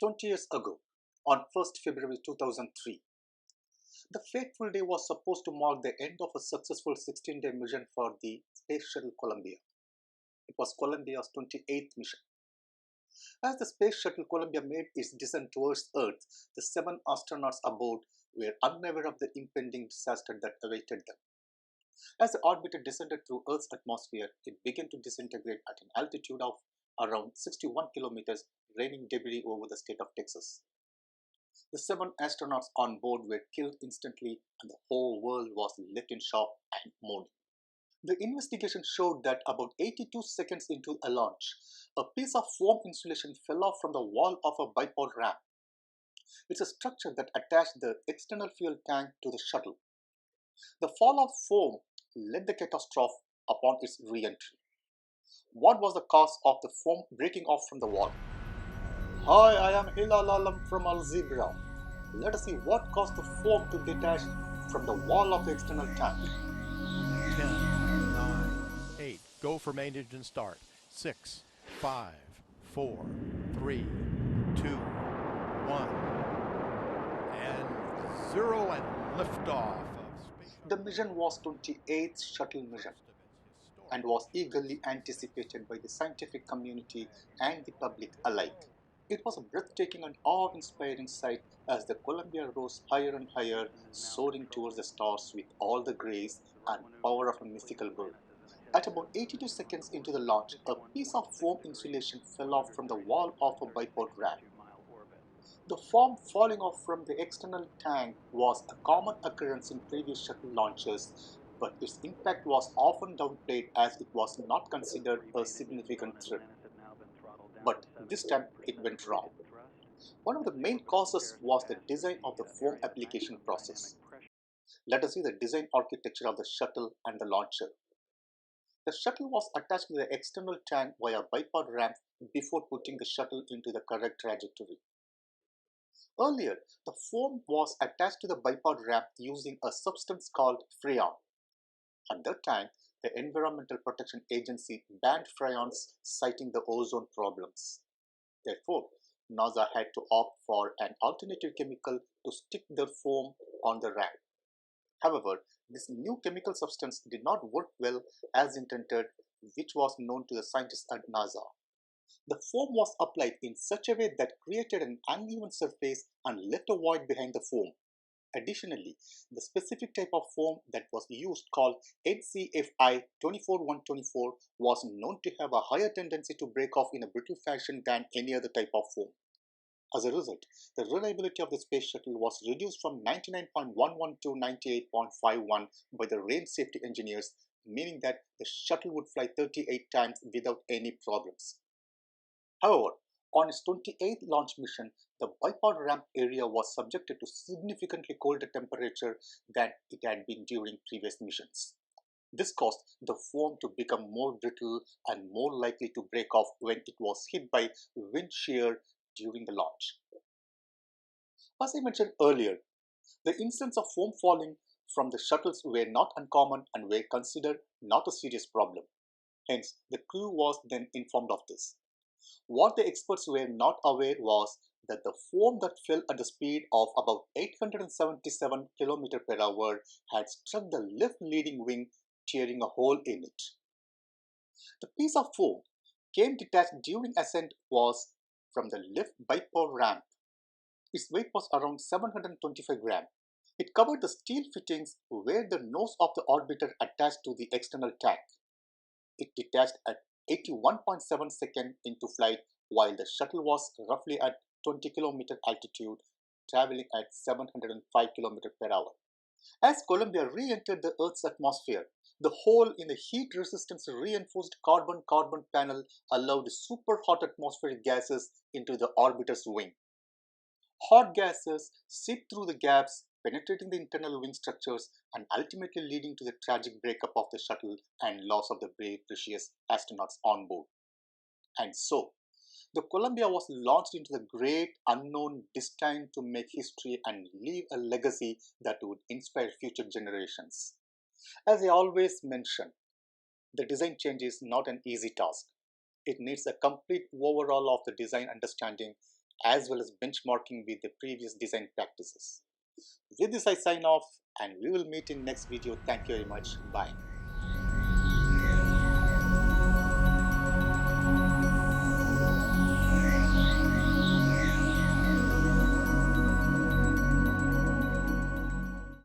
20 years ago, on 1st February 2003, the fateful day was supposed to mark the end of a successful 16-day mission for the Space Shuttle Columbia. It was Columbia's 28th mission. As the Space Shuttle Columbia made its descent towards Earth, the 7 astronauts aboard were unaware of the impending disaster that awaited them. As the orbiter descended through Earth's atmosphere, it began to disintegrate at an altitude of around 61 kilometers, raining debris over the state of Texas. The 7 astronauts on board were killed instantly, and the whole world was left in shock and mourning. The investigation showed that about 82 seconds into a launch, a piece of foam insulation fell off from the wall of a bipod ramp. It's a structure that attached the external fuel tank to the shuttle. The fall of foam led the catastrophe upon its re-entry. What was the cause of the foam breaking off from the wall? Hi, I am Hilal Alam from ALZEBRA. Let us see what caused the foam to detach from the wall of the external tank. 10, 9, 8. Go for main engine start. 6, 5, 4, 3, 2, 1. And 0 and liftoff of space. The mission was 28th shuttle mission and was eagerly anticipated by the scientific community and the public alike. It was a breathtaking and awe-inspiring sight as the Columbia rose higher and higher, soaring towards the stars with all the grace and power of a mythical bird. At about 82 seconds into the launch, a piece of foam insulation fell off from the wall of a bipod ramp. The foam falling off from the external tank was a common occurrence in previous shuttle launches, but its impact was often downplayed as it was not considered a significant threat. But this time it went wrong. One of the main causes was the design of the foam application process. Let us see the design architecture of the shuttle and the launcher. The shuttle was attached to the external tank via a bipod ramp before putting the shuttle into the correct trajectory. Earlier, the foam was attached to the bipod ramp using a substance called freon. At that time, the Environmental Protection Agency banned freons, citing the ozone problems. Therefore, NASA had to opt for an alternative chemical to stick the foam on the ramp. However, this new chemical substance did not work well as intended, which was known to the scientists at NASA. The foam was applied in such a way that created an uneven surface and left a void behind the foam. Additionally, the specific type of foam that was used, called NCFI 24124, was known to have a higher tendency to break off in a brittle fashion than any other type of foam. As a result, the reliability of the space shuttle was reduced from 99.11 to 98.51 by the range safety engineers, meaning that the shuttle would fly 38 times without any problems. However, on its 28th launch mission, the bipod ramp area was subjected to significantly colder temperature than it had been during previous missions. This caused the foam to become more brittle and more likely to break off when it was hit by wind shear during the launch. As I mentioned earlier, the incidents of foam falling from the shuttles were not uncommon and were considered not a serious problem. Hence, the crew was then informed of this. What the experts were not aware was that the foam that fell at the speed of about 877 km per hour had struck the left leading wing, tearing a hole in it. The piece of foam came detached during ascent was from the left bipod ramp. Its weight was around 725 grams. It covered the steel fittings where the nose of the orbiter attached to the external tank. It detached at 81.7 seconds into flight while the shuttle was roughly at 20 km altitude, traveling at 705 km per hour. As Columbia re-entered the Earth's atmosphere, the hole in the heat-resistant reinforced carbon-carbon panel allowed super hot atmospheric gases into the orbiter's wing. Hot gases seep through the gaps, penetrating the internal wing structures and ultimately leading to the tragic breakup of the shuttle and loss of the brave, precious astronauts on board. And so, the Columbia was launched into the great unknown, destined to make history and leave a legacy that would inspire future generations. As I always mention, the design change is not an easy task. It needs a complete overhaul of the design understanding as well as benchmarking with the previous design practices. With this, I sign off and we will meet in next video. Thank you very much. Bye.